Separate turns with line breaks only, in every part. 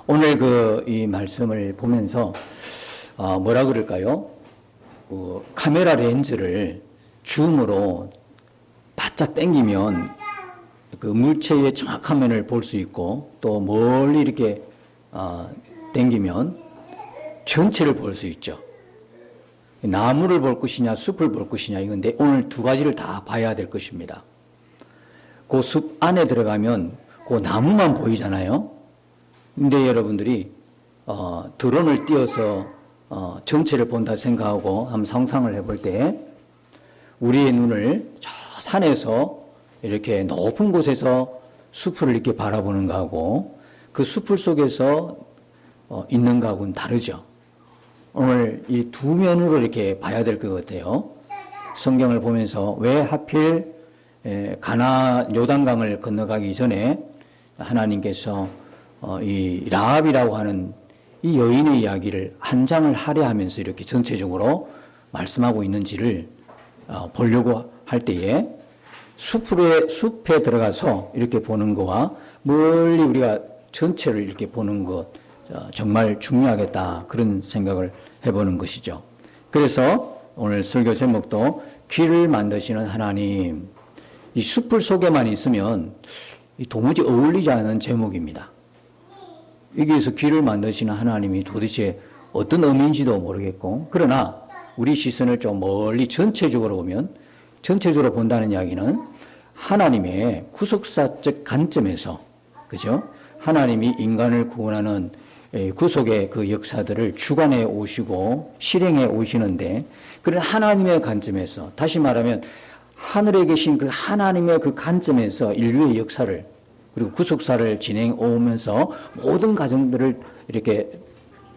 오늘 이 말씀을 보면서, 뭐라 그럴까요? 카메라 렌즈를 줌으로 바짝 당기면 그 물체의 정확한 면을 볼 수 있고, 또 멀리 이렇게, 당기면 전체를 볼 수 있죠. 나무를 볼 것이냐, 숲을 볼 것이냐, 이건데, 오늘 두 가지를 다 봐야 될 것입니다. 그 숲 안에 들어가면 그 나무만 보이잖아요. 근데 여러분들이 드론을 띄워서 전체를 본다 생각하고 한번 상상을 해볼 때 우리의 눈을 저 산에서 이렇게 높은 곳에서 숲을 이렇게 바라보는 거하고 그 숲을 속에서 있는 거하고는 다르죠. 오늘 이 두 면으로 이렇게 봐야 될 것 같아요. 성경을 보면서 왜 하필 요단강을 건너가기 전에 하나님께서 이 라합이라고 하는 이 여인의 이야기를 한 장을 할애하면서 이렇게 전체적으로 말씀하고 있는지를 보려고 할 때에 숲에 들어가서 이렇게 보는 거와 멀리 우리가 전체를 이렇게 보는 것 정말 중요하겠다 그런 생각을 해보는 것이죠. 그래서 오늘 설교 제목도 길을 만드시는 하나님. 이 숲을 속에만 있으면 도무지 어울리지 않은 제목입니다. 여기에서 길을 만드시는 하나님이 도대체 어떤 의미인지도 모르겠고, 그러나 우리 시선을 좀 멀리 전체적으로 보면, 전체적으로 본다는 이야기는 하나님의 구속사적 관점에서, 그죠? 하나님이 인간을 구원하는 구속의 그 역사들을 주관해 오시고 실행해 오시는데, 그런 하나님의 관점에서, 다시 말하면 하늘에 계신 그 하나님의 그 관점에서 인류의 역사를 그리고 구속사를 진행해 오면서 모든 가정들을 이렇게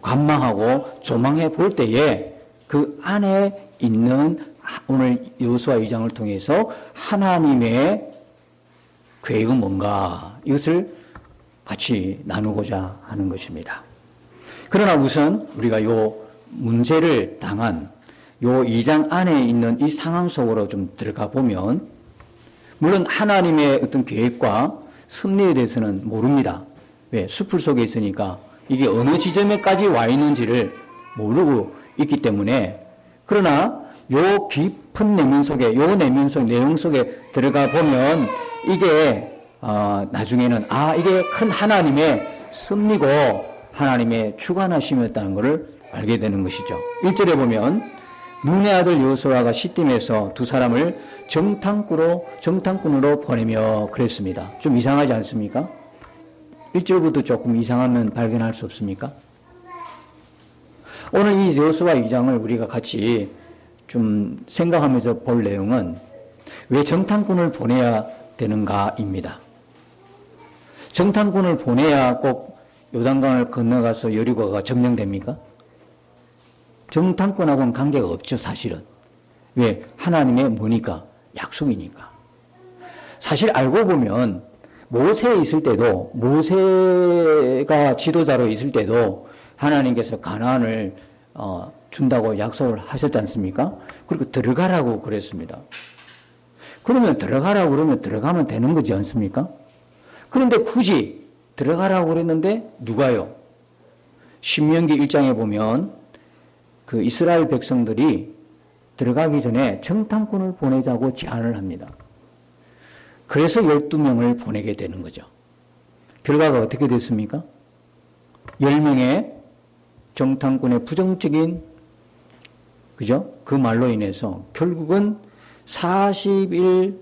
관망하고 조망해 볼 때에 그 안에 있는 오늘 여호수아 2장을 통해서 하나님의 계획은 뭔가 이것을 같이 나누고자 하는 것입니다. 그러나 우선 우리가 요 문제를 당한 요 2장 안에 있는 이 상황 속으로 좀 들어가 보면 물론 하나님의 어떤 계획과 섭리에 대해서는 모릅니다. 왜? 숲을 속에 있으니까 이게 어느 지점에까지 와 있는지를 모르고 있기 때문에 그러나 요 깊은 내면 속에 요 내용 속에 들어가 보면 이게 나중에는 이게 큰 하나님의 섭리고 하나님의 주관하심이었다는 것을 알게 되는 것이죠. 1절에 보면 눈의 아들 여호수아가 시딤에서 두 사람을 정탐꾼으로 보내며 그랬습니다. 좀 이상하지 않습니까? 1절부터 조금 이상하면 발견할 수 없습니까? 오늘 이 여호수아 2장을 우리가 같이 좀 생각하면서 볼 내용은 왜 정탐꾼을 보내야 되는가입니다. 정탐꾼을 보내야 꼭 요단강을 건너가서 여리고가 점령됩니까? 정탐꾼하고는 관계가 없죠, 사실은. 왜? 하나님의 뭐니까? 약속이니까. 사실 알고 보면 모세에 있을 때도, 모세가 지도자로 있을 때도 하나님께서 가나안을 준다고 약속을 하셨지 않습니까? 그리고 들어가라고 그랬습니다. 그러면 들어가라고 그러면 들어가면 되는 거지 않습니까? 그런데 굳이 들어가라고 그랬는데 누가요? 신명기 1장에 보면 그 이스라엘 백성들이 들어가기 전에 정탐꾼을 보내자고 제안을 합니다. 그래서 12명을 보내게 되는 거죠. 결과가 어떻게 됐습니까? 10명의 정탐꾼의 부정적인, 그죠? 그 말로 인해서 결국은 40일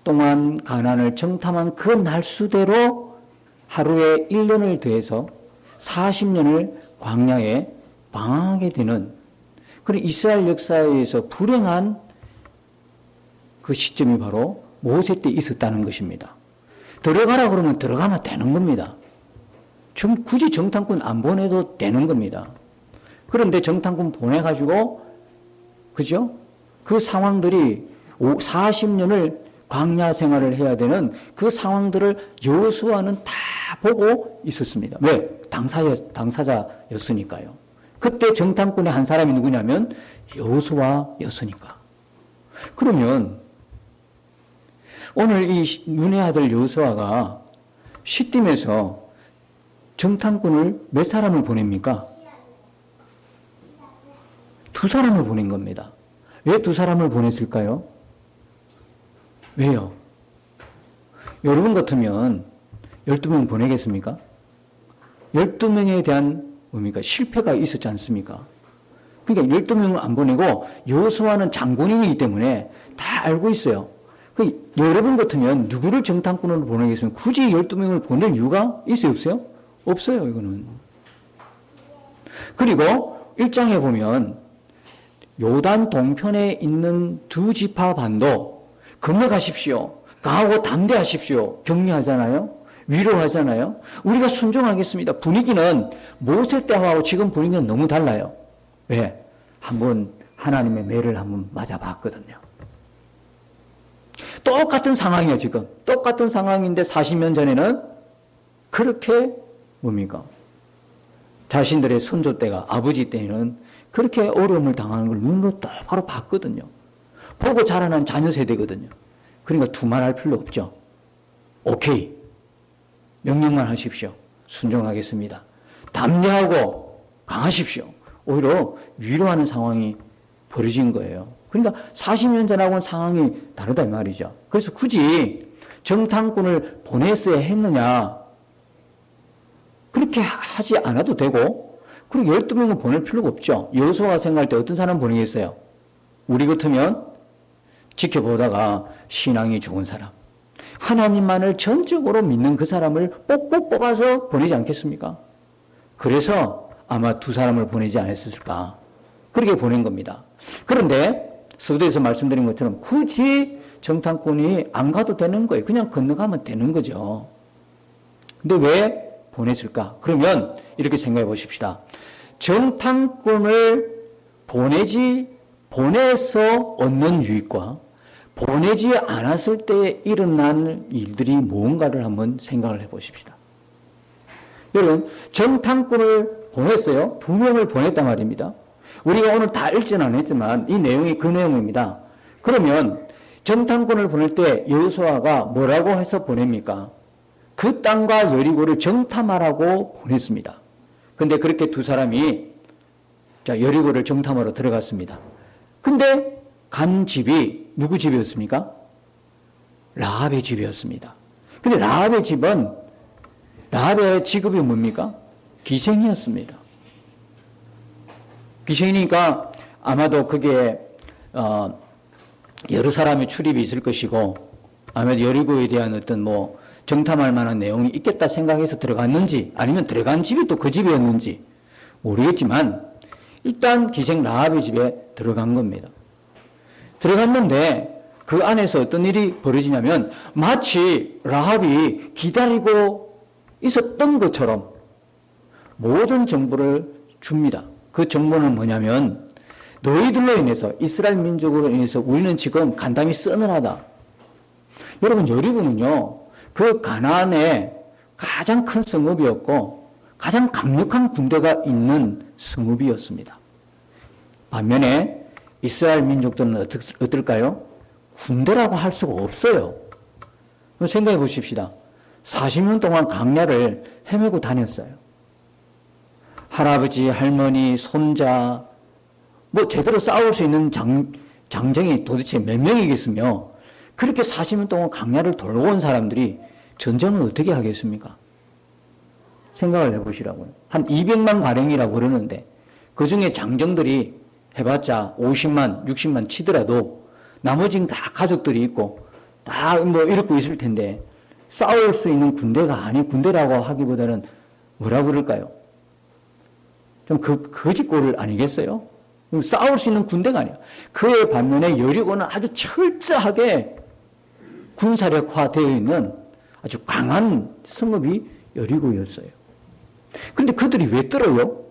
동안 가나안을 정탐한 그 날수대로 하루에 1년을 더해서 40년을 광야에 방황하게 되는 그런 이스라엘 역사에서 불행한 그 시점이 바로 모세 때 있었다는 것입니다. 들어가라 그러면 들어가면 되는 겁니다. 굳이 정탐꾼 안 보내도 되는 겁니다. 그런데 정탐꾼 보내가지고, 그죠? 그 상황들이 40년을 광야 생활을 해야 되는 그 상황들을 여호수아는 다 보고 있었습니다. 왜? 당사자였으니까요. 그때 정탐꾼의 한 사람이 누구냐면 여호수아였으니까. 그러면 오늘 이 눈의 아들 여호수아가 시딤에서 정탐꾼을 몇 사람을 보냅니까? 두 사람을 보낸 겁니다. 왜 두 사람을 보냈을까요? 왜요? 여러분 같으면 12명 보내겠습니까? 12명에 대한 뭡니까? 실패가 있었지 않습니까? 그러니까 12명을 안 보내고 여호수아는 장군이기 때문에 다 알고 있어요. 여러분 같으면 누구를 정탐꾼으로 보내겠습니까? 굳이 12명을 보낼 이유가 있어요? 없어요? 없어요, 이거는. 그리고 1장에 보면 요단 동편에 있는 두 지파 반도 건너가십시오. 강하고 담대하십시오. 격려하잖아요. 위로하잖아요. 우리가 순종하겠습니다. 분위기는 모세 때하고 지금 분위기는 너무 달라요. 왜? 한번 하나님의 매를 한번 맞아봤거든요. 똑같은 상황이에요, 지금. 똑같은 상황인데 40년 전에는 그렇게 뭡니까? 자신들의 선조 때가, 아버지 때는 그렇게 어려움을 당하는 걸 눈으로 똑바로 봤거든요. 보고 자라난 자녀 세대거든요. 그러니까 두말할 필요 없죠. 오케이. 명령만 하십시오. 순종하겠습니다. 담대하고 강하십시오. 오히려 위로하는 상황이 벌어진 거예요. 그러니까 40년 전하고는 상황이 다르다 이 말이죠. 그래서 굳이 정탐꾼을 보냈어야 했느냐? 그렇게 하지 않아도 되고, 그리고 12명은 보낼 필요가 없죠. 여호수아가 생각할 때 어떤 사람 보내겠어요? 우리 같으면 지켜보다가 신앙이 좋은 사람, 하나님만을 전적으로 믿는 그 사람을 뽑고 뽑아서 보내지 않겠습니까? 그래서 아마 두 사람을 보내지 않았을까. 그렇게 보낸 겁니다. 그런데 서두에서 말씀드린 것처럼 굳이 정탐꾼이 안 가도 되는 거예요. 그냥 건너가면 되는 거죠. 근데 왜 보냈을까? 그러면 이렇게 생각해 보십시다. 정탐꾼을 보내서 얻는 유익과 보내지 않았을 때 일어난 일들이 무언가를 한번 생각을 해 보십시다. 여러분, 정탐꾼을 보냈어요. 2명을 보냈단 말입니다. 우리가 오늘 다 읽지는 않았지만 이 내용이 그 내용입니다. 그러면 정탐꾼을 보낼 때 여호수아가 뭐라고 해서 보냅니까? 그 땅과 여리고를 정탐하라고 보냈습니다. 근데 그렇게 두 사람이 여리고를 정탐하러 들어갔습니다. 근데 간 집이 누구 집이었습니까? 라합의 집이었습니다. 근데 라합의 집은, 라합의 직업이 뭡니까? 기생이었습니다. 기생이니까 아마도 그게 여러 사람의 출입이 있을 것이고, 아마도 여리고에 대한 어떤 정탐할 만한 내용이 있겠다 생각해서 들어갔는지, 아니면 들어간 집이 또 그 집이었는지 모르겠지만 일단 기생 라합의 집에 들어간 겁니다. 들어갔는데 그 안에서 어떤 일이 벌어지냐면 마치 라합이 기다리고 있었던 것처럼 모든 정보를 줍니다. 그 정보는 뭐냐면, 너희들로 인해서, 이스라엘 민족으로 인해서 우리는 지금 간담이 서늘하다. 여러분, 여리고는요, 그 가나안의 가장 큰 성읍이었고 가장 강력한 군대가 있는 성읍이었습니다. 반면에 이스라엘 민족들은 어떨까요? 군대라고 할 수가 없어요. 생각해 보십시다. 40년 동안 광야를 헤매고 다녔어요. 할아버지, 할머니, 손자, 제대로 싸울 수 있는 장정이 도대체 몇 명이겠으며, 그렇게 40년 동안 광야를 돌고 온 사람들이 전쟁을 어떻게 하겠습니까? 생각을 해보시라고요. 한 200만 가량이라고 그러는데 그 중에 장정들이 해봤자 50만, 60만 치더라도 나머지는 다 가족들이 있고 다 이렇게 있을 텐데, 싸울 수 있는 군대가 군대라고 하기보다는 뭐라 그럴까요? 좀 거짓골을 아니겠어요? 싸울 수 있는 군대가 아니야. 그에 반면에 여리고는 아주 철저하게 군사력화되어 있는 아주 강한 성읍이 여리고였어요. 그런데 그들이 왜 떨어요?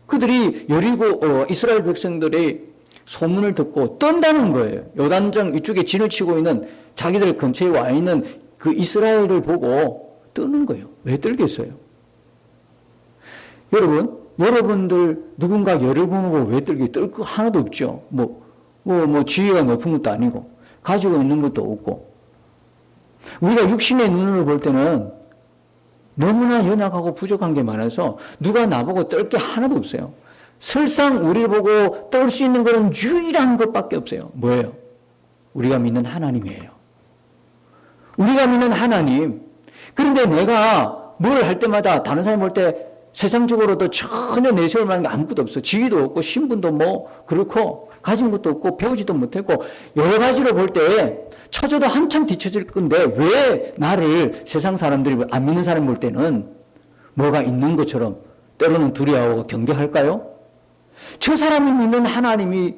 그들이 여리고 이스라엘 백성들의 소문을 듣고 떤다는 거예요. 요단강 이쪽에 진을 치고 있는 자기들 근처에 와 있는 그 이스라엘을 보고 떠는 거예요. 왜 떨겠어요? 여러분들 누군가 여러분을 보고 왜 떨게? 떨 거 하나도 없죠. 지위가 높은 것도 아니고 가지고 있는 것도 없고. 우리가 육신의 눈으로 볼 때는 너무나 연약하고 부족한 게 많아서 누가 나보고 떨 게 하나도 없어요. 설상 우리를 보고 떨 수 있는 것은 유일한 것밖에 없어요. 뭐예요? 우리가 믿는 하나님이에요. 우리가 믿는 하나님. 그런데 내가 뭘 할 때마다 다른 사람 볼 때 세상적으로도 전혀 내세울 만한 게 아무것도 없어. 지위도 없고 신분도 뭐 그렇고 가진 것도 없고 배우지도 못했고 여러 가지로 볼 때 처져도 한참 뒤처질 건데 왜 나를 세상 사람들이 안 믿는 사람 볼 때는 뭐가 있는 것처럼 때로는 두려워하고 경계할까요? 저 사람이 믿는 하나님이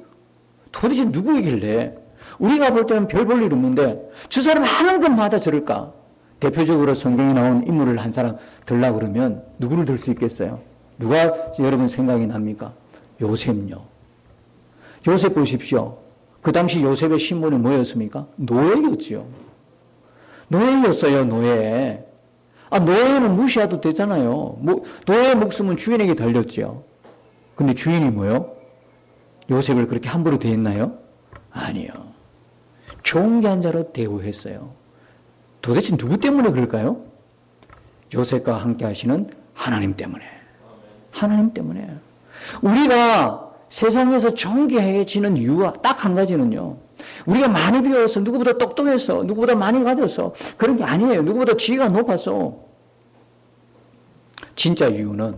도대체 누구이길래 우리가 볼 때는 별 볼 일 없는데 저 사람 하는 것마다 저럴까? 대표적으로 성경에 나온 인물을 한 사람 들라 그러면 누구를 들 수 있겠어요? 누가 여러분 생각이 납니까? 요셉요. 요셉 보십시오. 그 당시 요셉의 신분이 뭐였습니까? 노예였지요. 노예였어요, 노예. 노예는 무시해도 되잖아요. 노예의 목숨은 주인에게 달렸지요. 근데 주인이 뭐요? 요셉을 그렇게 함부로 대했나요? 아니요. 존귀한 자로 대우했어요. 도대체 누구 때문에 그럴까요? 요셉과 함께 하시는 하나님 때문에. 하나님 때문에. 우리가 세상에서 존귀해지는 이유가 딱 한 가지는요. 우리가 많이 배워서 누구보다 똑똑해서 누구보다 많이 가져서 그런 게 아니에요. 누구보다 지위가 높아서. 진짜 이유는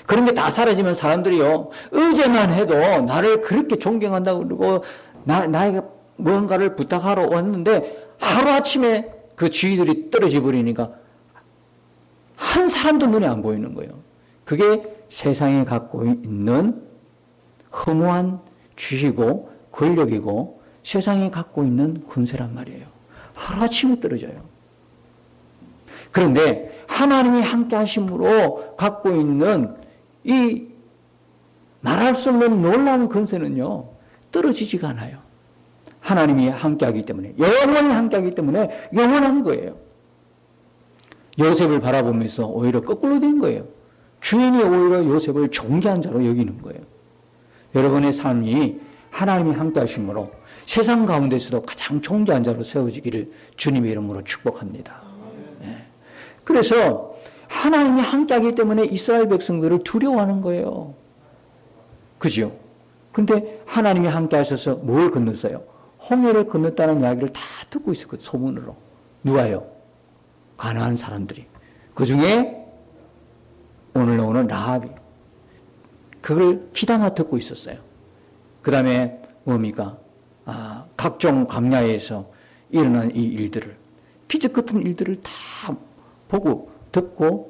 그런 게 다 사라지면 사람들이요. 어제만 해도 나를 그렇게 존경한다고 그러고 나에게 뭔가를 부탁하러 왔는데 하루아침에 그 지위들이 떨어져 버리니까 한 사람도 눈에 안 보이는 거예요. 그게 세상에 갖고 있는 허무한 지위고 권력이고 세상에 갖고 있는 권세란 말이에요. 하루아침에 떨어져요. 그런데 하나님이 함께 하심으로 갖고 있는 이 말할 수 없는 놀라운 권세는요. 떨어지지가 않아요. 하나님이 함께하기 때문에 영원히 함께하기 때문에 영원한 거예요. 요셉을 바라보면서 오히려 거꾸로 된 거예요. 주인이 오히려 요셉을 존귀한 자로 여기는 거예요. 여러분의 삶이 하나님이 함께하심으로 세상 가운데서도 가장 존귀한 자로 세워지기를 주님의 이름으로 축복합니다. 네. 그래서 하나님이 함께하기 때문에 이스라엘 백성들을 두려워하는 거예요. 그죠? 근데 하나님이 함께하셔서 뭘 건넜어요? 홍해를 건넜다는 이야기를 다 듣고 있었거든요. 소문으로. 누가요? 가나안 사람들이. 그 중에 오늘 나오는 라합이. 그걸 귀담아 듣고 있었어요. 그 다음에 뭡니까? 각종 광야에서 일어난 이 일들을, 기적 같은 일들을 다 보고 듣고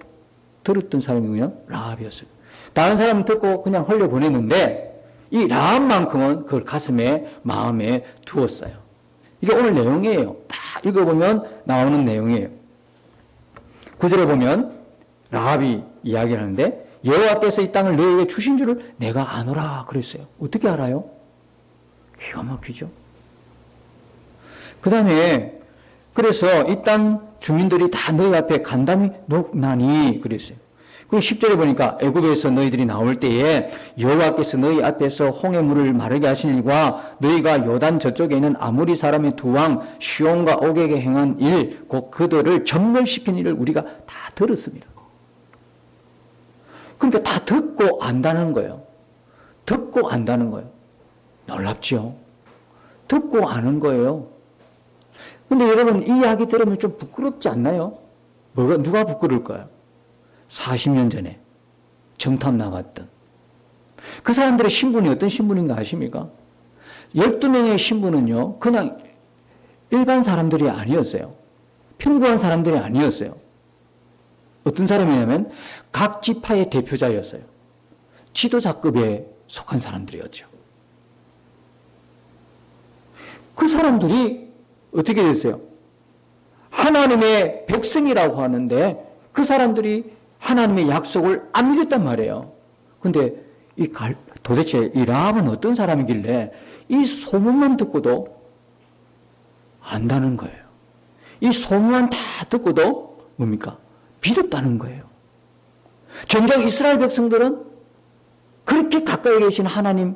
들었던 사람이 그냥 라합이었어요. 다른 사람은 듣고 그냥 흘려보냈는데 이 라합만큼은 그걸 가슴에 마음에 두었어요. 이게 오늘 내용이에요. 다 읽어보면 나오는 내용이에요. 9절에 보면 라합이 이야기를 하는데 여호와께서 이 땅을 너에게 주신 줄을 내가 아노라 그랬어요. 어떻게 알아요? 기가 막히죠. 그 다음에 그래서 이 땅 주민들이 다 너희 앞에 간담이 녹나니 그랬어요. 그 10절에 보니까 애굽에서 너희들이 나올 때에 여호와께서 너희 앞에서 홍해물을 마르게 하신 일과 너희가 요단 저쪽에 있는 아모리 사람의 두 왕 시온과 옥에게 행한 일, 곧 그들을 전멸시킨 일을 우리가 다 들었습니다. 그러니까 다 듣고 안다는 거예요. 듣고 안다는 거예요. 놀랍죠? 듣고 아는 거예요. 근데 여러분 이 이야기 들으면 좀 부끄럽지 않나요? 누가 부끄러울까요? 40년 전에 정탐 나갔던 그 사람들의 신분이 어떤 신분인가 아십니까? 12명의 신분은요 그냥 일반 사람들이 아니었어요. 평범한 사람들이 아니었어요. 어떤 사람이냐면 각 지파의 대표자였어요. 지도자급에 속한 사람들이었죠. 그 사람들이 어떻게 됐어요? 하나님의 백성이라고 하는데 그 사람들이 하나님의 약속을 안 믿었단 말이에요. 근데 도대체 이 라합은 어떤 사람이길래 이 소문만 듣고도 안다는 거예요. 이 소문만 다 듣고도 뭡니까? 믿었다는 거예요. 정작 이스라엘 백성들은 그렇게 가까이 계신 하나님,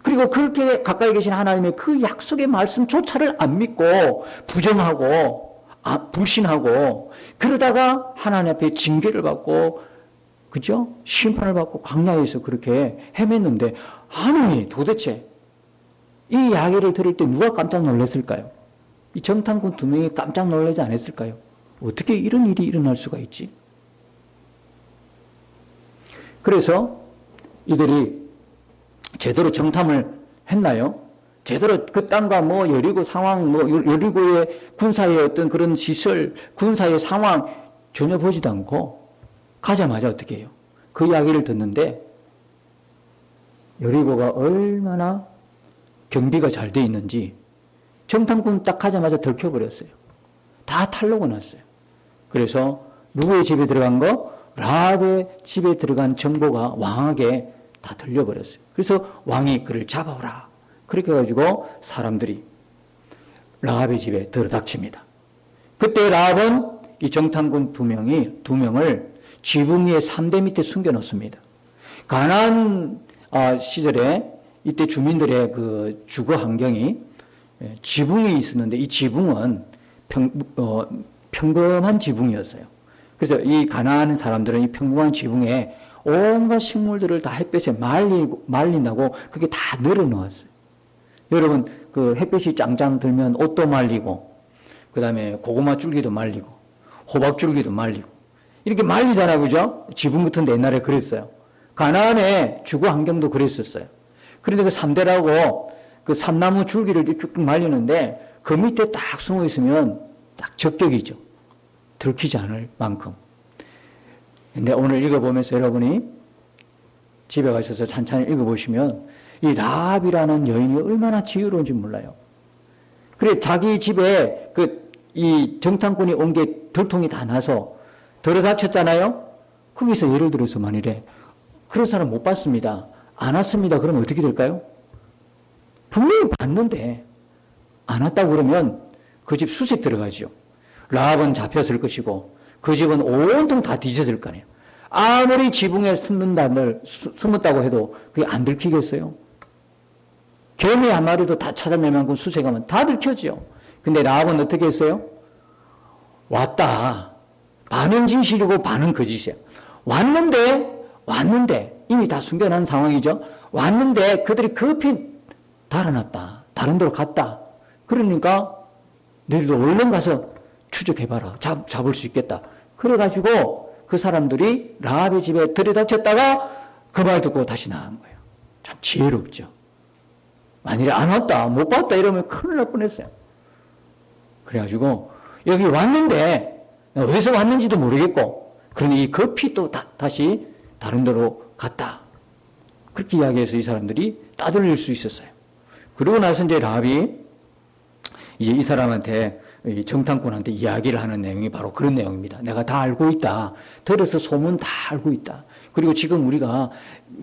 그리고 그렇게 가까이 계신 하나님의 그 약속의 말씀조차를 안 믿고 부정하고 불신하고 그러다가 하나님 앞에 징계를 받고 그죠? 심판을 받고 광야에서 그렇게 헤맸는데 아니 도대체 이 이야기를 들을 때 누가 깜짝 놀랐을까요? 이 정탐꾼 2명이 깜짝 놀라지 않았을까요? 어떻게 이런 일이 일어날 수가 있지? 그래서 이들이 제대로 정탐을 했나요? 제대로 그 땅과 뭐 여리고 상황, 뭐 여리고의 군사의 어떤 그런 시설, 군사의 상황 전혀 보지도 않고 가자마자 어떻게 해요? 그 이야기를 듣는데 여리고가 얼마나 경비가 잘 돼 있는지 정탐꾼 딱 가자마자 들켜버렸어요. 다 탈로가 났어요. 그래서 누구의 집에 들어간 거? 라합의 집에 들어간 정보가 왕에게 다 들려버렸어요. 그래서 왕이 그를 잡아오라. 그렇게 해가지고 사람들이 라합의 집에 들어닥칩니다. 그때 라합은 이 정탐꾼 두 명을 지붕 위에 3대 밑에 숨겨놓습니다. 가나안 시절에 이때 주민들의 그 주거 환경이 지붕이 있었는데 이 지붕은 평범한 지붕이었어요. 그래서 이 가나안 사람들은 이 평범한 지붕에 온갖 식물들을 다 햇볕에 말린다고 그게 다 늘어놓았어요. 여러분 그 햇볕이 짱짱 들면 옷도 말리고 그 다음에 고구마 줄기도 말리고 호박 줄기도 말리고 이렇게 말리잖아요. 그죠? 지붕 같은 데 옛날에 그랬어요. 가나안의 주거 환경도 그랬었어요. 그런데 그 3대라고 그 삼나무 줄기를 쭉 말리는데 그 밑에 딱 숨어 있으면 딱 적격이죠. 들키지 않을 만큼. 근데 오늘 읽어보면서 여러분이 집에 가셔서 찬찬히 읽어보시면 이 라합이라는 여인이 얼마나 지혜로운지 몰라요. 그래 자기 집에 이 정탐꾼이 온 게 들통이 다 나서 들어닥쳤잖아요. 거기서 예를 들어서 만일에 그런 사람 못 봤습니다. 안 왔습니다. 그러면 어떻게 될까요? 분명히 봤는데 안 왔다고 그러면 그 집 수색 들어가죠. 라합은 잡혔을 것이고 그 집은 온통 다 뒤졌을 거 아니에요. 아무리 지붕에 숨었다고 해도 그게 안 들키겠어요? 개미 한 마리도 다 찾아낼 만큼 수색하면 다 들켜지요. 근데 라합은 어떻게 했어요? 왔다. 반은 진실이고 반은 거짓이야. 왔는데 이미 다 숨겨놓은 상황이죠. 왔는데 그들이 급히 달아났다. 다른 데로 갔다. 그러니까 너희도 얼른 가서 추적해봐라. 잡을 수 있겠다. 그래가지고 그 사람들이 라합의 집에 들이닥쳤다가 그 말 듣고 다시 나간 거예요. 참 지혜롭죠. 만일에 안 왔다, 못 봤다 이러면 큰일 날 뻔했어요. 그래가지고 여기 왔는데 어디서 왔는지도 모르겠고 그러니 급히 또 다시 다른 데로 갔다. 그렇게 이야기해서 이 사람들이 따돌릴 수 있었어요. 그러고 나서 이제 라합이 이제 이 사람한테 이 정탐꾼한테 이야기를 하는 내용이 바로 그런 내용입니다. 내가 다 알고 있다. 들어서 소문 다 알고 있다. 그리고 지금 우리가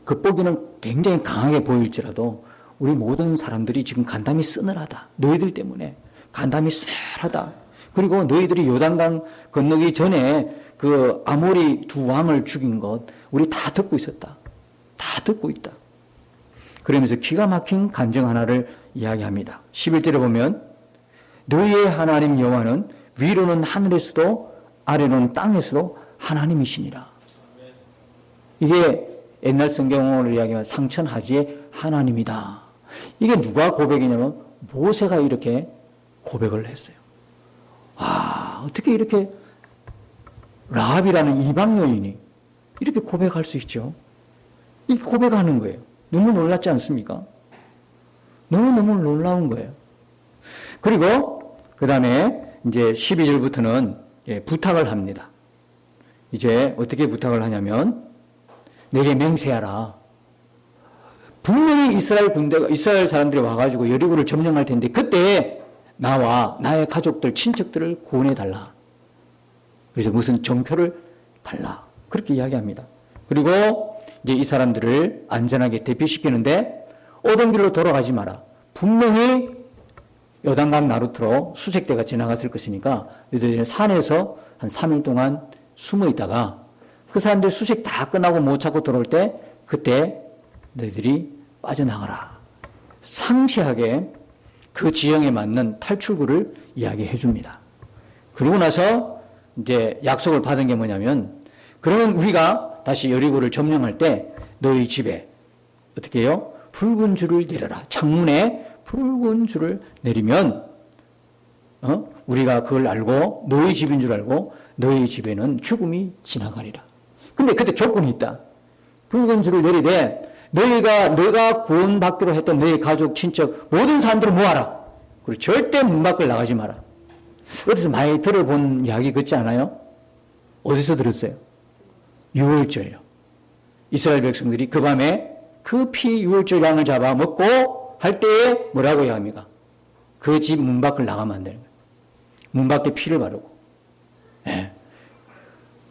겉보기는 굉장히 강하게 보일지라도 우리 모든 사람들이 지금 간담이 쓰늘하다. 너희들 때문에 간담이 쓰늘하다. 그리고 너희들이 요단강 건너기 전에 그 아모리 두 왕을 죽인 것 우리 다 듣고 있었다. 다 듣고 있다. 그러면서 기가 막힌 간증 하나를 이야기합니다. 11절에 보면 너희의 하나님 여호와는 위로는 하늘에서도 아래로는 땅에서도 하나님이시니라. 이게 옛날 성경으로 이야기하면 상천하지의 하나님이다. 이게 누가 고백이냐면 모세가 이렇게 고백을 했어요. 어떻게 이렇게 라합이라는 이방 여인이 이렇게 고백할 수 있죠? 이 고백하는 거예요. 너무 놀랍지 않습니까? 너무너무 놀라운 거예요. 그리고 그 다음에 이제 12절부터는 부탁을 합니다. 이제 어떻게 부탁을 하냐면 내게 맹세하라. 분명히 이스라엘 사람들이 와가지고 여리고를 점령할 텐데 그때 나와 나의 가족들, 친척들을 구원해 달라. 그래서 무슨 정표를 달라. 그렇게 이야기합니다. 그리고 이제 이 사람들을 안전하게 대피시키는데 오던 길로 돌아가지 마라. 분명히 요단강 나루트로 수색대가 지나갔을 것이니까 너희들은 산에서 한 3일 동안 숨어 있다가 그 사람들 수색 다 끝나고 못 찾고 돌아올 때 그때 너희들이 빠져나가라. 상세하게 그 지형에 맞는 탈출구를 이야기해 줍니다. 그러고 나서 이제 약속을 받은 게 뭐냐면, 그러면 우리가 다시 여리고를 점령할 때 너희 집에 어떻게 해요? 붉은 줄을 내려라. 창문에 붉은 줄을 내리면 우리가 그걸 알고 너희 집인 줄 알고 너희 집에는 죽음이 지나가리라. 근데 그때 조건이 있다. 붉은 줄을 내리되 너가 구원받기로 했던 너희 가족, 친척 모든 사람들을 모아라. 그리고 절대 문 밖을 나가지 마라. 어디서 많이 들어본 이야기 같지 않아요? 어디서 들었어요? 유월절요. 이스라엘 백성들이 그 밤에 급히 유월절 양을 잡아 먹고 할 때에 뭐라고 해야 합니까? 그 집 문 밖을 나가면 안 되는 거예요. 문 밖에 피를 바르고. 예.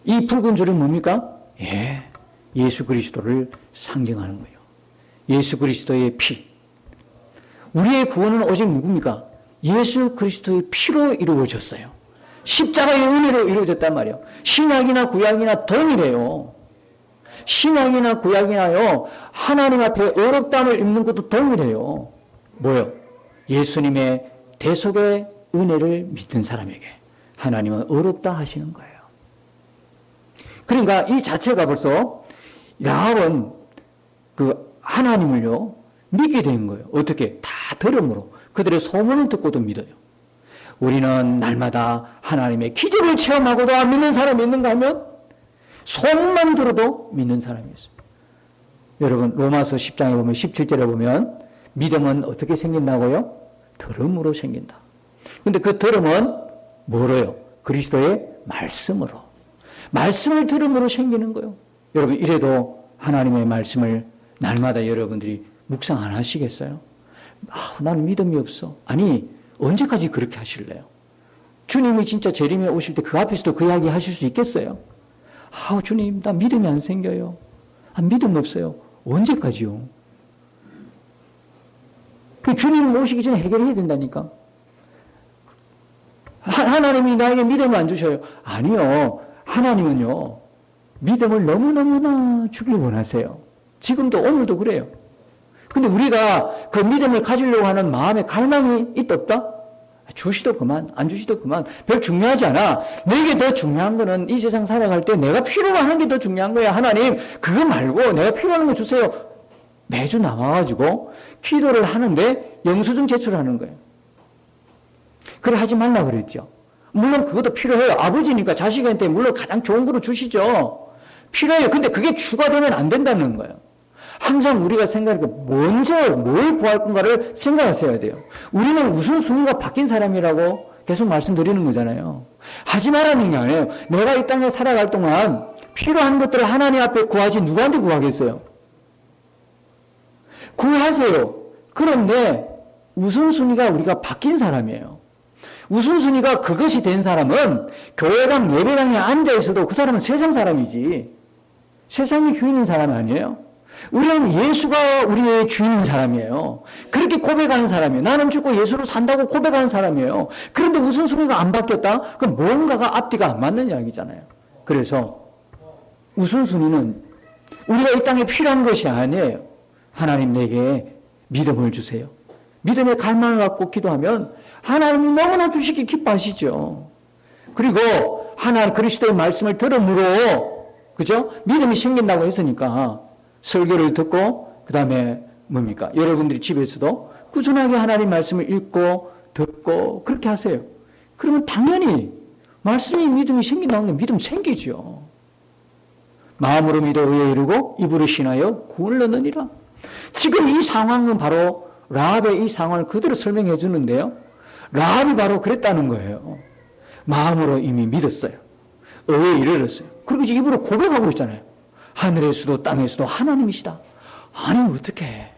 이 붉은 줄은 뭡니까? 예. 예수 그리스도를 상징하는 거예요. 예수 그리스도의 피. 우리의 구원은 오직 누굽니까? 예수 그리스도의 피로 이루어졌어요. 십자가의 은혜로 이루어졌단 말이에요. 신약이나 구약이나 동일해요. 신약이나 구약이나요, 하나님 앞에 어렵다함을 입는 것도 동일해요. 뭐요? 예수님의 대속의 은혜를 믿는 사람에게 하나님은 어렵다 하시는 거예요. 그러니까 이 자체가 벌써 라합은 그 하나님을요 믿게 된 거예요. 어떻게? 다 들음으로. 그들의 소문을 듣고도 믿어요. 우리는 날마다 하나님의 기적을 체험하고도 안 믿는 사람이 있는가 하면 소문만 들어도 믿는 사람이 있어요. 여러분 로마서 10장에 보면 17절에 보면 믿음은 어떻게 생긴다고요? 들음으로 생긴다. 근데 그 들음은 뭐로요? 그리스도의 말씀으로. 말씀을 들음으로 생기는 거예요. 여러분 이래도 하나님의 말씀을 날마다 여러분들이 묵상 안 하시겠어요? 나는 믿음이 없어. 아니 언제까지 그렇게 하실래요? 주님이 진짜 재림에 오실 때 그 앞에서도 그 이야기 하실 수 있겠어요? 주님 나 믿음이 안 생겨요. 믿음 없어요. 언제까지요? 그 주님 오시기 전에 해결해야 된다니까. 하나님이 나에게 믿음을 안 주셔요. 아니요. 하나님은요 믿음을 너무너무나 주길 원하세요. 지금도 오늘도 그래요. 근데 우리가 그 믿음을 가지려고 하는 마음의 갈망이 있다 없다? 주시도 그만, 안 주시도 그만. 별 중요하지 않아. 내게 더 중요한 거는 이 세상 살아갈 때 내가 필요로 하는 게 더 중요한 거야. 하나님 그거 말고 내가 필요한 거 주세요. 매주 나와가지고 기도를 하는데 영수증 제출하는 거예요. 그걸 하지 말라 그랬죠. 물론 그것도 필요해요. 아버지니까 자식한테 물론 가장 좋은 거로 주시죠. 필요해요. 근데 그게 추가되면 안 된다는 거예요. 항상 우리가 생각하니까 먼저 뭘 구할 건가를 생각하셔야 돼요. 우리는 우선순위가 바뀐 사람이라고 계속 말씀드리는 거잖아요. 하지 말라는 게 아니에요. 내가 이 땅에 살아갈 동안 필요한 것들을 하나님 앞에 구하지 누구한테 구하겠어요? 구하세요. 그런데 우선순위가 우리가 바뀐 사람이에요. 우선순위가 그것이 된 사람은 교회당 예배당에 앉아있어도 그 사람은 세상 사람이지 세상이 주인인 사람이 아니에요. 우리는 예수가 우리의 주인인 사람이에요. 그렇게 고백하는 사람이에요. 나는 죽고 예수로 산다고 고백하는 사람이에요. 그런데 우선순위가 안 바뀌었다? 그럼 뭔가가 앞뒤가 안 맞는 이야기잖아요. 그래서 우선순위는 우리가 이 땅에 필요한 것이 아니에요. 하나님 내게 믿음을 주세요. 믿음의 갈망을 갖고 기도하면 하나님이 너무나 주시기 기뻐하시죠. 그리고 하나님 그리스도의 말씀을 들음으로 그죠? 믿음이 생긴다고 했으니까 설교를 듣고 그 다음에 뭡니까? 여러분들이 집에서도 꾸준하게 하나님 말씀을 읽고 듣고 그렇게 하세요. 그러면 당연히 말씀이 믿음이 생긴다는 게 믿음 생기죠. 마음으로 믿어 의에 이르고 입으로 신하여 구원을 얻느니라. 지금 이 상황은 바로 라합의 이 상황을 그대로 설명해 주는데요. 라합이 바로 그랬다는 거예요. 마음으로 이미 믿었어요. 의에 이르렀어요. 그리고 이제 입으로 고백하고 있잖아요. 하늘에서도 땅에서도 하나님이시다. 아니 어떻게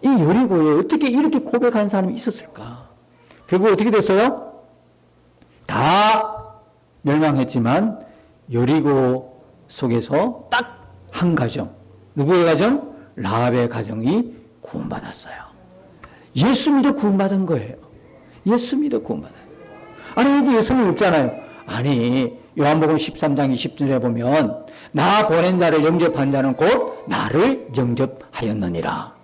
이 여리고에 어떻게 이렇게 고백하는 사람이 있었을까? 결국 어떻게 됐어요? 다 멸망했지만 여리고 속에서 딱 한 가정, 누구의 가정? 라합의 가정이 구원받았어요. 예수 믿어 구원받은 거예요. 예수 믿어 구원받아요. 아니 여기 예수님 없잖아요. 아니 요한복음 13장 20절에 보면 나 보낸 자를 영접한 자는 곧 나를 영접하였느니라.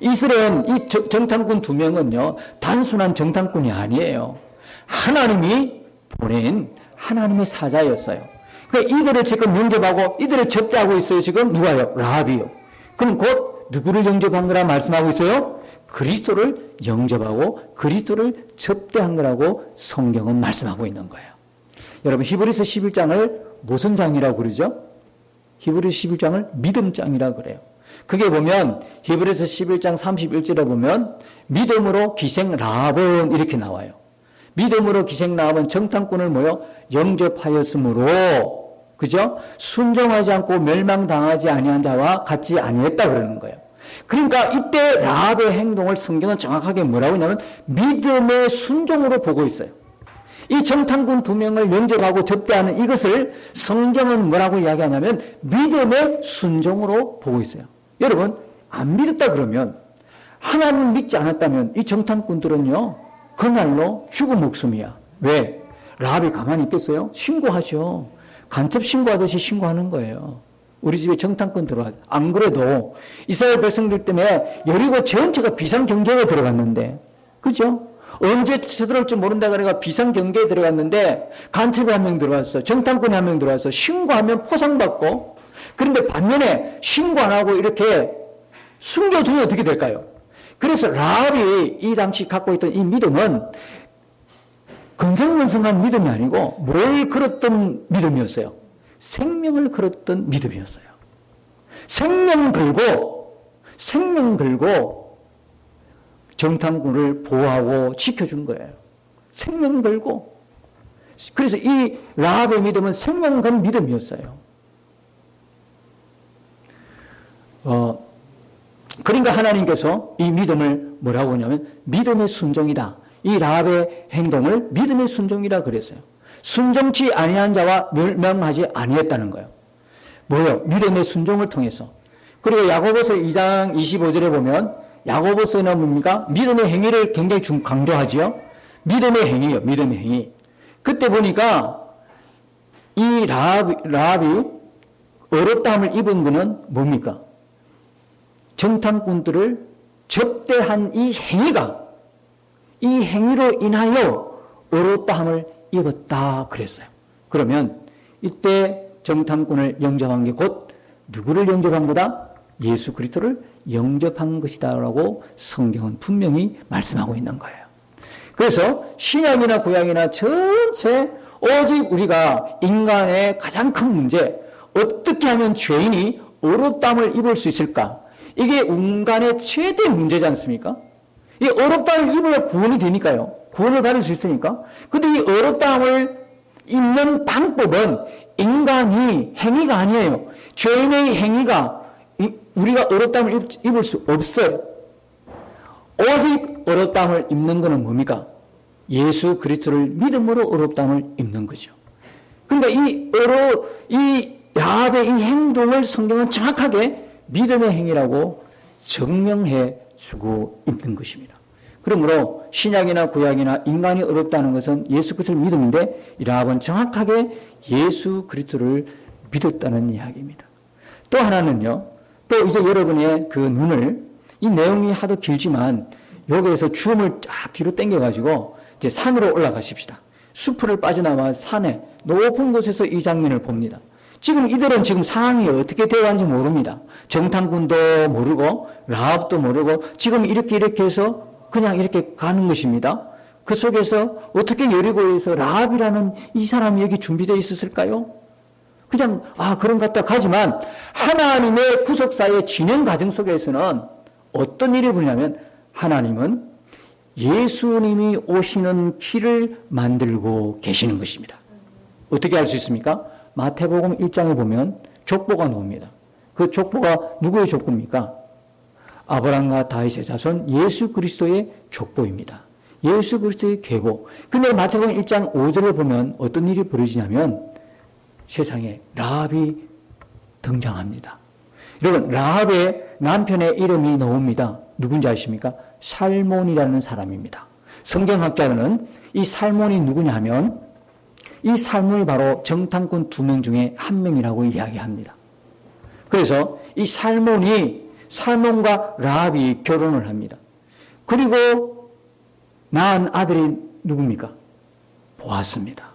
이스라엘 이 정탐꾼 두 명은요 단순한 정탐꾼이 아니에요. 하나님이 보낸 하나님의 사자였어요. 그러니까 이들을 지금 영접하고 이들을 접대하고 있어요. 지금 누가요? 라합이요. 그럼 곧 누구를 영접한 거라 말씀하고 있어요? 그리스도를 영접하고 그리스도를 접대한 거라고 성경은 말씀하고 있는 거예요. 여러분 히브리서 11장을 무슨 장이라고 그러죠? 히브리서 11장을 믿음장이라고 그래요. 그게 보면 히브리서 11장 31절에 보면 믿음으로 기생 라합은 이렇게 나와요. 믿음으로 기생 라합은 정탐꾼을 뭐요? 영접하였으므로 그죠? 순종하지 않고 멸망당하지 아니한 자와 같지 아니했다 그러는 거예요. 그러니까 이때 라합의 행동을 성경은 정확하게 뭐라고 하냐면 믿음의 순종으로 보고 있어요. 이 정탐꾼 2명을 영접하고 접대하는 이것을 성경은 뭐라고 이야기하냐면 믿음의 순종으로 보고 있어요. 여러분 안 믿었다 그러면 하나님을 믿지 않았다면 이 정탐꾼들은요 그날로 죽은 목숨이야. 왜? 라합이 가만히 있겠어요? 신고하죠. 간첩 신고하듯이 신고하는 거예요. 우리 집에 정탐꾼 들어와서. 안 그래도 이스라엘 백성들 때문에 여리고 전체가 비상경계에 들어갔는데 그죠? 언제 쳐들어올지 모른다 그래가 비상경계에 들어갔는데 간첩이 1명 들어왔어. 정탐꾼이 1명 들어왔어. 신고하면 포상받고 그런데 반면에 신고 안 하고 이렇게 숨겨두면 어떻게 될까요? 그래서 라합이 이 당시 갖고 있던 이 믿음은 건성건성한 믿음이 아니고 뭘 걸었던 믿음이었어요? 생명을 걸었던 믿음이었어요. 생명 걸고 정탐꾼을 보호하고 지켜준 거예요. 생명 걸고. 그래서 이 라합의 믿음은 생명 건 믿음이었어요. 그러니까 하나님께서 이 믿음을 뭐라고 하냐면 믿음의 순종이다. 이 라합의 행동을 믿음의 순종이라 그랬어요. 순종치 아니한 자와 멸망하지 아니했다는 거예요. 뭐예요? 믿음의 순종을 통해서. 그리고 야고보서 2장 25절에 보면 야고보서는 뭡니까? 믿음의 행위를 굉장히 강조하지요. 믿음의 행위요. 믿음의 행위. 그때 보니까 이 라합이 어렵다함을 입은 것은 뭡니까? 정탐꾼들을 접대한 이 행위로 인하여 어렵다함을 입었다 그랬어요. 그러면 이때 정탐꾼을 영접한 게 곧 누구를 영접한 거다? 예수 그리스도를 영접한 것이다라고 성경은 분명히 말씀하고 있는 거예요. 그래서 신약이나 구약이나 전체 오직 우리가 인간의 가장 큰 문제, 어떻게 하면 죄인이 어렵다함을 입을 수 있을까? 이게 인간의 최대 문제지 않습니까? 이 어렵다함을 입어야 구원이 되니까요. 구원을 받을 수 있으니까. 근데 이 어렵다함을 입는 방법은 인간이 행위가 아니에요. 죄인의 행위가 우리가 어렵다함을 입을 수 없어요. 오직 어렵다함을 입는 것은 뭡니까? 예수 그리스도를 믿음으로 어렵다함을 입는 거죠. 그러니까 이 라합의 이 행동을 성경은 정확하게 믿음의 행위라고 증명해 주고 있는 것입니다. 그러므로 신약이나 구약이나 인간이 어렵다는 것은 예수 그리스도를 믿음인데 이 라합은 정확하게 예수 그리스도를 믿었다는 이야기입니다. 또 하나는요. 또 이제 여러분의 그 눈을 이 내용이 하도 길지만 여기에서 줌을 쫙 뒤로 당겨가지고 이제 산으로 올라가십시다. 숲을 빠져나와 산에 높은 곳에서 이 장면을 봅니다. 지금 이들은 지금 상황이 어떻게 되어 가는지 모릅니다. 정탐꾼도 모르고 라합도 모르고 지금 이렇게 해서 그냥 이렇게 가는 것입니다. 그 속에서 어떻게 여리고에서 라합이라는 이 사람이 여기 준비되어 있었을까요? 그냥 그런 것 같다 가지만 하나님의 구속사의 진행 과정 속에서는 어떤 일이 벌냐면 하나님은 예수님이 오시는 길을 만들고 계시는 것입니다. 어떻게 알 수 있습니까? 마태복음 1장에 보면 족보가 나옵니다. 그 족보가 누구의 족보입니까? 아브라함과 다윗의 자손 예수 그리스도의 족보입니다. 예수 그리스도의 계보. 근데 마태복음 1장 5절을 보면 어떤 일이 벌어지냐면 세상에 라합이 등장합니다. 여러분 라합의 남편의 이름이 나옵니다. 누군지 아십니까? 살몬이라는 사람입니다. 성경학자들은 이 살몬이 누구냐 하면 이 살몬이 바로 정탐꾼 2명 중에 1명이라고 이야기합니다. 그래서 이 살몬과 라합이 결혼을 합니다. 그리고 낳은 아들이 누굽니까? 보아스입니다.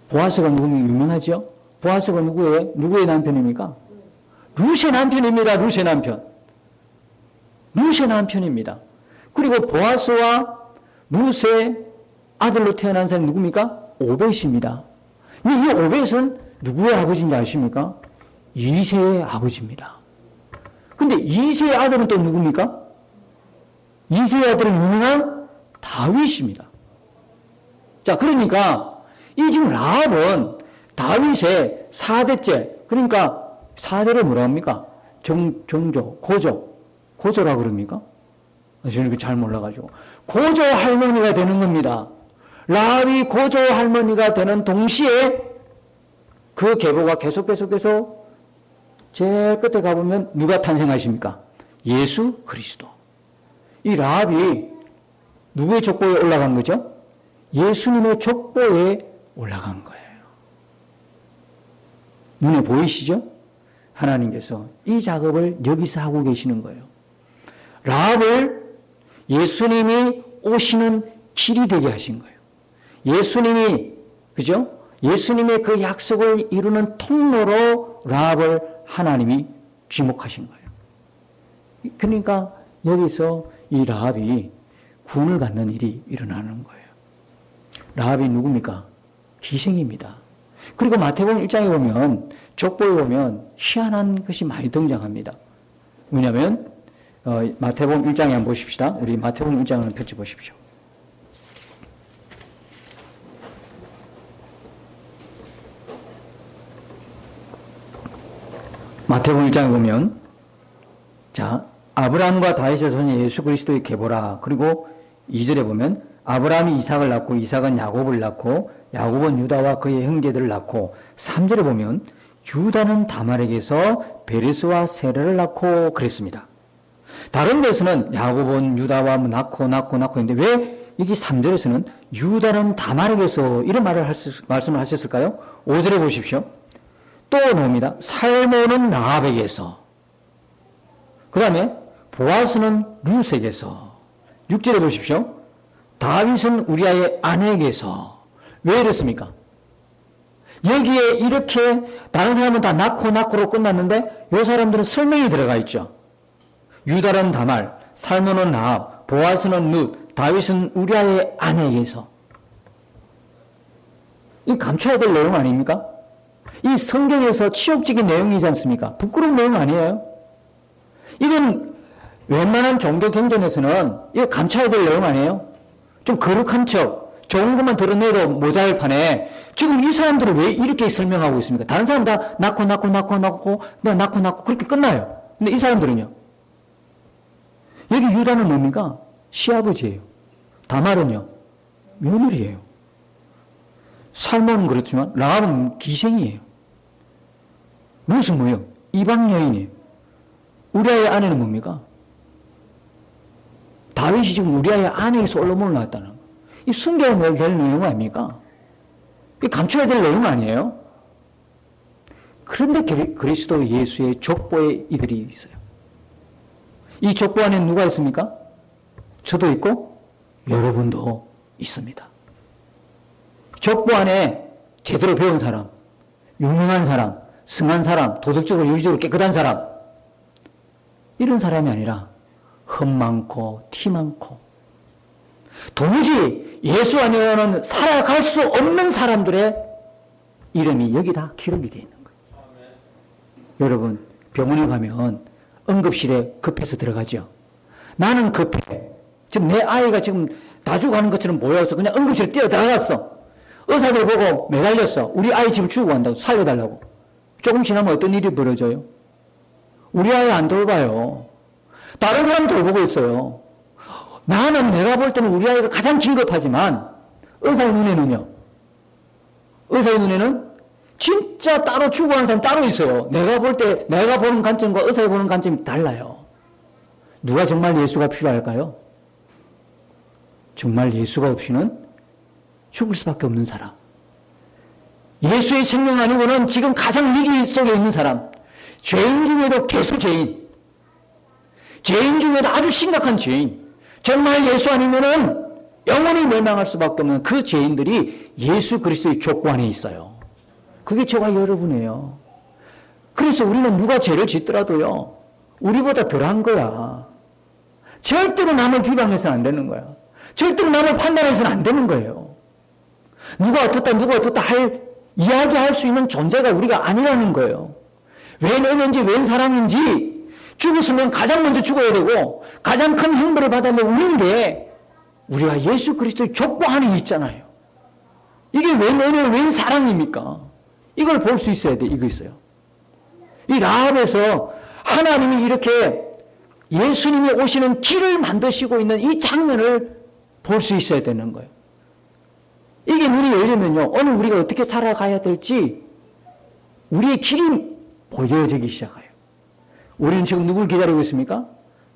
보아스가 누구면 유명하죠? 보아스가 누구의 남편입니까? 룻의 남편입니다. 룻의 남편. 룻의 남편입니다. 그리고 보아스와 룻의 아들로 태어난 사람이 누굽니까? 오벳입니다. 이 오벳은 누구의 아버지인지 아십니까? 이새의 아버지입니다. 근데 이새의 아들은 또 누굽니까? 이새의 아들은 유명한 다윗입니다. 자, 그러니까 이 지금 라합은 다윗의 4대째, 그러니까 4대를 뭐라 합니까? 정조, 고조라 그럽니까? 저는 잘 몰라가지고. 고조 할머니가 되는 겁니다. 라합이 고조 할머니가 되는 동시에 그 계보가 계속해서 제일 끝에 가보면 누가 탄생하십니까? 예수 그리스도. 이 라합이 누구의 족보에 올라간 거죠? 예수님의 족보에 올라간 거예요. 눈에 보이시죠? 하나님께서 이 작업을 여기서 하고 계시는 거예요. 라합을 예수님이 오시는 길이 되게 하신 거예요. 예수님이, 그죠? 예수님의 그 약속을 이루는 통로로 라합을 하나님이 지목하신 거예요. 그러니까 여기서 이 라합이 구원을 받는 일이 일어나는 거예요. 라합이 누굽니까? 희생입니다. 그리고 마태복음 1장에 보면, 족보에 보면 희한한 것이 많이 등장합니다. 왜냐하면 마태복음 1장에 한번 보십시다. 우리 마태복음 1장을 펼쳐 보십시오. 마태복음 1장에 보면, 자, 아브라함과 다윗의 손이 예수 그리스도의 계보라. 그리고 2절에 보면 아브라함이 이삭을 낳고 이삭은 야곱을 낳고 야곱은 유다와 그의 형제들을 낳고, 3절에 보면 유다는 다말에게서 베레스와 세라를 낳고 그랬습니다. 다른 데서는 야곱은 유다와 낳고 했는데 왜 여기 3절에서는 유다는 다말에게서 이런 말씀을 하셨을까요? 5절에 보십시오. 또 나옵니다. 살몬은 라합에게서, 그 다음에 보아스는 룻에게서. 6절에 보십시오. 다윗은 우리아의 아내에게서. 왜 이렇습니까? 여기에 이렇게 다른 사람은 다 낳고로 끝났는데 이 사람들은 설명이 들어가 있죠. 유다는 다말, 살몬은 라합, 보아스는 룻, 다윗은 우리아의 아내에게서. 이 감춰야 될 내용 아닙니까? 이 성경에서 치욕적인 내용이지 않습니까? 부끄러운 내용 아니에요? 이건 웬만한 종교 경전에서는 이거 감춰야 될 내용 아니에요? 좀 거룩한 척, 좋은 것만 드러내도 모자랄 판에 지금 이 사람들은 왜 이렇게 설명하고 있습니까? 다른 사람 다 낳고 내가 낳고 그렇게 끝나요. 근데 이 사람들은요? 여기 유다는 뭡니까? 시아버지예요. 다말은요? 며느리예요. 살몬은 그렇지만 라합은 기생이에요. 룻은 뭐예요? 이방 여인이에요. 우리아의 아내는 뭡니까? 다윗이 지금 우리아의 아내에서 올라몬을 낳았다는 거. 이 숨겨야 될 내용 아닙니까? 이 감춰야 될 내용 아니에요? 그런데 그리스도 예수의 족보에 이들이 있어요. 이 족보 안에 누가 있습니까? 저도 있고 여러분도 있습니다. 족보 안에 제대로 배운 사람, 유명한 사람, 승한 사람, 도덕적으로 윤리적으로 깨끗한 사람, 이런 사람이 아니라 흠 많고 티 많고 도무지 예수 아니면은 살아갈 수 없는 사람들의 이름이 여기 다 기록이 되어 있는 거예요. 여러분, 병원에 가면 응급실에 급해서 들어가죠. 나는 급해. 지금 내 아이가 지금 다 죽어가는 것처럼 보여서 그냥 응급실에 뛰어들어갔어. 의사들 보고 매달렸어. 우리 아이 지금 죽어간다고 살려달라고. 조금 지나면 어떤 일이 벌어져요? 우리 아이 안 돌봐요. 다른 사람 돌보고 있어요. 나는 내가 볼 때는 우리 아이가 가장 긴급하지만 의사의 눈에는요. 의사의 눈에는 진짜 따로 죽어가는 사람이 따로 있어요. 내가 볼 때 내가 보는 관점과 의사가 보는 관점이 달라요. 누가 정말 예수가 필요할까요? 정말 예수가 없이는 죽을 수밖에 없는 사람. 예수의 생명 아니고는 지금 가장 위기 속에 있는 사람. 죄인 중에도 개수 죄인. 죄인 중에도 아주 심각한 죄인. 정말 예수 아니면은 영원히 멸망할 수밖에 없는 그 죄인들이 예수 그리스도의 족보 안에 있어요. 그게 저와 여러분이에요. 그래서 우리는 누가 죄를 짓더라도요, 우리보다 덜한 거야. 절대로 남을 비방해서는 안 되는 거야. 절대로 남을 판단해서는 안 되는 거예요. 누가 어떻다 이야기할 수 있는 존재가 우리가 아니라는 거예요. 웬 은혜인지 웬 사랑인지 죽었으면 가장 먼저 죽어야 되고 가장 큰 형벌을 받아야 될 우리인데 우리가 예수 그리스도의 족보 안에 있잖아요. 이게 웬 은혜, 웬 사랑입니까? 이걸 볼 수 있어야 돼. 이거 있어요. 이 라합에서 하나님이 이렇게 예수님이 오시는 길을 만드시고 있는 이 장면을 볼 수 있어야 되는 거예요. 이게 눈이 열리면요, 오늘 우리가 어떻게 살아가야 될지 우리의 길이 보여지기 시작해요. 우리는 지금 누굴 기다리고 있습니까?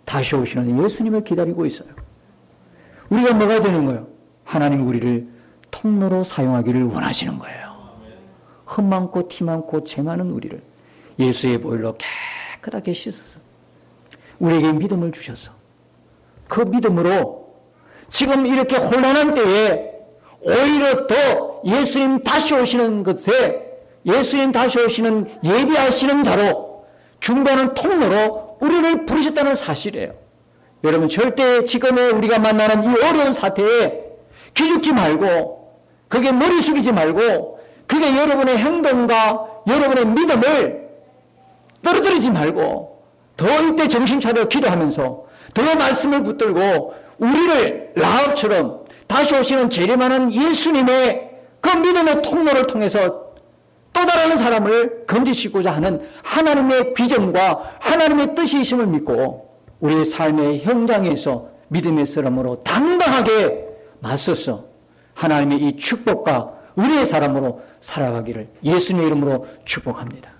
다시 오시는 예수님을 기다리고 있어요. 우리가 뭐가 되는 거예요? 하나님 우리를 통로로 사용하기를 원하시는 거예요. 흠 많고 티 많고 죄 많은 우리를 예수의 보혈로 깨끗하게 씻어서 우리에게 믿음을 주셔서 그 믿음으로 지금 이렇게 혼란한 때에 오히려 더 예수님 다시 오시는 것에 예수님 다시 오시는 예비하시는 자로 중보하는 통로로 우리를 부르셨다는 사실이에요. 여러분 절대 지금의 우리가 만나는 이 어려운 사태에 기죽지 말고 그게 머리 숙이지 말고 그게 여러분의 행동과 여러분의 믿음을 떨어뜨리지 말고 더 이때 정신 차려 기도하면서 더 말씀을 붙들고 우리를 라합처럼 다시 오시는 재림하는 예수님의 그 믿음의 통로를 통해서 또 다른 사람을 건지시고자 하는 하나님의 비전과 하나님의 뜻이 있음을 믿고 우리의 삶의 현장에서 믿음의 사람으로 당당하게 맞서서 하나님의 이 축복과 은혜의 사람으로 살아가기를 예수님의 이름으로 축복합니다.